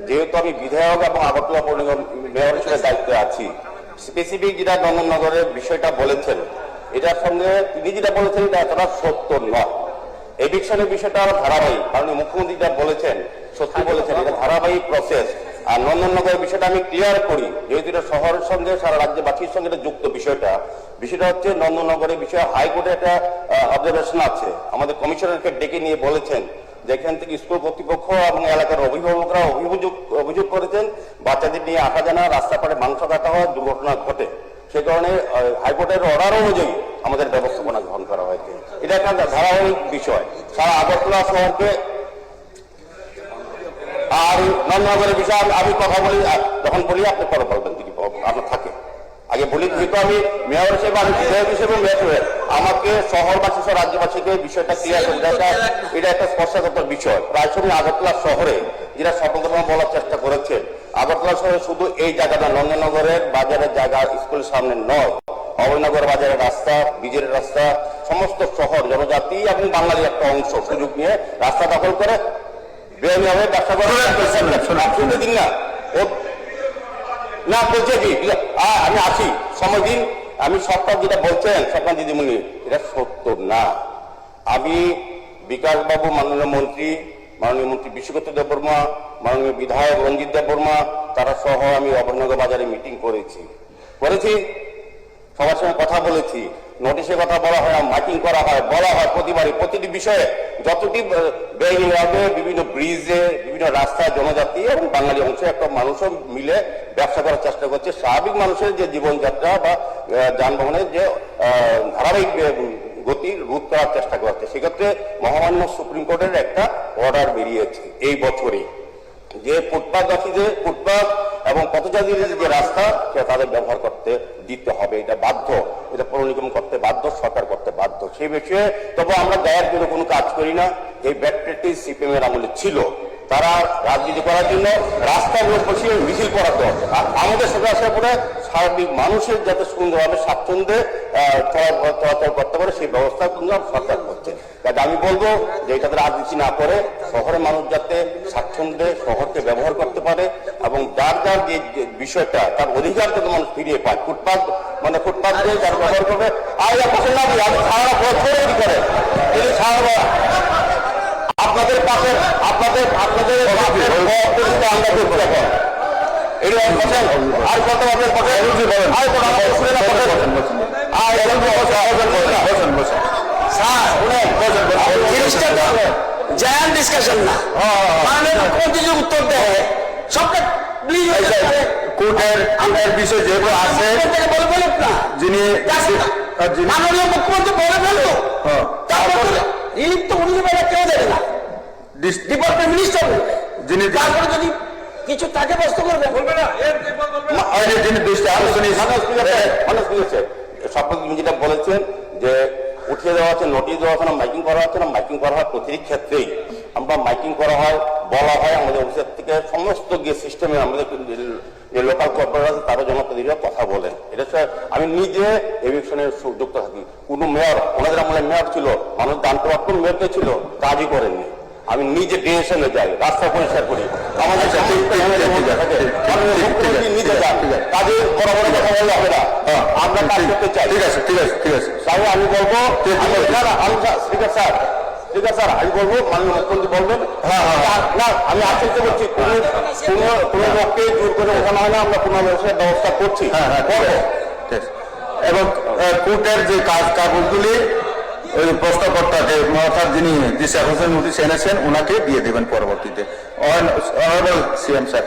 যেহেতু আমি বিধায়ক এবং আগরতলা পৌর নিগম মেয়র হিসেবে দায়িত্বে আছি, স্পেসিফিক যেটা নন্দননগরের বিষয়টা বলেছেন, এটার সঙ্গে তিনি যেটা বলেছেন এটা এতটা সত্য নয়। এভিকশনের বিষয়টা আরো ধারাবাহিক, কারণ মুখ্যমন্ত্রী যা বলেছেন সত্যি বলেছেন, এটা ধারাবাহিক প্রসেস। আর নন্দননগরের বিষয়টা আমি ক্লিয়ার করি, যেহেতু এটা শহরের সঙ্গে সারা রাজ্যবাসীর সঙ্গে এটা যুক্ত বিষয়টা হচ্ছে নন্দননগরের বিষয়ে হাইকোর্টে একটা অবজারভেশন আছে। আমাদের কমিশনারকে ডেকে নিয়ে বলেছেন যেখান থেকে স্কুল কর্তৃপক্ষ এবং এলাকার অভিভাবকরা অভিযোগ করেছেন বাচ্চাদের নিয়ে আসা জানা রাস্তা পাড়ে মাংস কাটা হয়, দুর্ঘটনা ঘটে। সে কারণে হাইকোর্টের অর্ডার অনুযায়ী আমাদের ব্যবস্থাপনা গ্রহণ করা হয়েছে। এটা একটা ধারাবাহিক বিষয় সারা আগরতলা শহরকে। আর নন্দননগরের বিষয়ে আমি কথা বলি, যখন বলি আপনি পরে বলবেন যদি আপনার থাকে। আগে বলি, যেহেতু আমি মেয়র হিসেবে, আমি বিধায়ক হিসেবে মেয়র, আমাকে শহরবাসী সহ রাজ্যবাসীকে বিষয়টা ক্লিয়ার করে এটা একটা স্পর্শকাতর বিষয়। প্রায় সময় আগরতলা শহরে যেটা সফলতম বলার চেষ্টা করেছেন, আগরতলা শহরে শুধু এই জায়গাটা নন্দননগরের বাজারের জায়গা স্কুলের সামনে নয়, অভয়নগর বাজারের রাস্তা, বীজের রাস্তা, সমস্ত শহর জনজাতি এবং বাঙালির একটা অংশ সুযোগ নিয়ে রাস্তা দখল করে বেআইনিভাবে ব্যবসা করে দিন না না বলছে কি আমি আছি সময় দিন। আমি সবটা যেটা বলছেন স্বপ্না দিদিমণি, এটা সত্য না। আমি বিকাশবাবু, মাননীয় মন্ত্রী বিশ্বজিৎ দেববর্মা, মাননীয় বিধায়ক রঞ্জিত দেববর্মা, তারা সহ আমি অভয়নগর বাজারে মিটিং করেছি, সবার সঙ্গে কথা বলেছি। নোটিশে কথা বলা হয়, মাইকিং করা হয়, বলা হয় প্রতিবারই প্রতিটি বিষয়ে যতটি বেআইনিভাবে বিভিন্ন ব্রিজে, বিভিন্ন রাস্তায় জনজাতি এবং বাঙালি অংশে একটা মানুষও মিলে ব্যবসা করার চেষ্টা করছে। স্বাভাবিক মানুষের যে জীবনযাত্রা বা যানবাহনের যে ধারাবাহিক গতি রোধ করার চেষ্টা করছে। সেক্ষেত্রে মহামান্য সুপ্রিম কোর্টের একটা অর্ডার বেরিয়েছে এই বছরই, যে ফুটপাথবাসীদের ফুটপাথ এবং পথচারীদের যে রাস্তা সেটা তাদের ব্যবহার করতে দিতে হবে। এটা বাধ্য, এটা পৌর নিগম করতে বাধ্য, সরকার করতে বাধ্য। সেই বিষয়ে তবে আমরা দায়ের জন্য কোনো কাজ করি না। এই ব্যাড প্র্যাকটিস সিপিএম এর আমলে ছিল, তারা রাজনীতি করার জন্য রাস্তাগুলো বসিয়ে মিছিল করাতো। আমাদের সদস্যরা করে স্বাভাবিক মানুষের যাতে সুন্দরভাবে স্বাচ্ছন্দ্যে চলাচল করতে পারে সেই ব্যবস্থা কিন্তু সরকার করছে। কাজে আমি বলবো যে এটাতে রাজনীতি না করে শহরের মানুষ যাতে স্বাচ্ছন্দ্যে শহরকে ব্যবহার করতে পারে এবং যার যার যে বিষয়টা তার অধিকার যাতে মানুষ ফিরিয়ে পায়। ফুটপাথ দিয়ে যারা ব্যবহার করবে আর সারা বছর করে তিনি সারা আপনাদের পাশে আপনাদের আমরা আর কত আপনার পাশে জায়ান ডিসকাশন না, মাননীয় উত্তর দেয় সবটা কোর্টের বিষয় যেহেতু আছে বলবেন না, যিনি মাননীয় মুখ্যমন্ত্রী বলে ফেললো, তারপরে রিলিফ তো উনি দেবে, কেউ দেবে না, ডিপার্টমেন্ট মিনিস্টার বলবে। যিনি তারপরে যদি কিছু তাকে ব্যস্ত করবে বলবে না, যিনি স্বপ্ন যেটা বলেছেন যে উঠিয়ে দেওয়া আছে, নোটিশ দেওয়া আছে না, মাইকিং করা হচ্ছে না, মাইকিং করা হয় প্রতিটি ক্ষেত্রেই। আমরা মাইকিং করা হয়, বলা হয় আমাদের অফিসের থেকে সমস্ত গিয়ে সিস্টেমে আমাদের যে লোকাল কর্পোরেট আছে তারা জনপ্রতিনিধিরা কথা বলেন। এটা আমি নিজে এভিকশনে যুক্ত থাকি। কোনো মেয়র, ওনাদের আমলে মেয়র ছিল, মানুষ দান করার কোন মেয়রকে ছিল, কাজই করেননি। আমি নিজে ডিএসএনে যাই, রাস্তা পরিষ্কার করি, আমাদের নিজে যান, কাজে বড় বড় কথা বললে হবে না, আমরা কাজ করতে চাই। ঠিক আছে তাই আমি বলবো স্পিকার স্যার আমি বলবো মাননীয় মুখ্যমন্ত্রী বলবেন না, আমি আশ্বস্ত করছি কোনো লোককে জোর করে ওঠানো হয় না, আমরা কোনো ব্যবস্থা করছি। এবং কোর্টের যে কাগজগুলি ওই প্রশ্নকর্তাকে অর্থাৎ যিনি দিশা হোসেন নোটিশ এনেছেন ওনাকে দিয়ে দেবেন পরবর্তীতে। Honourable CM sir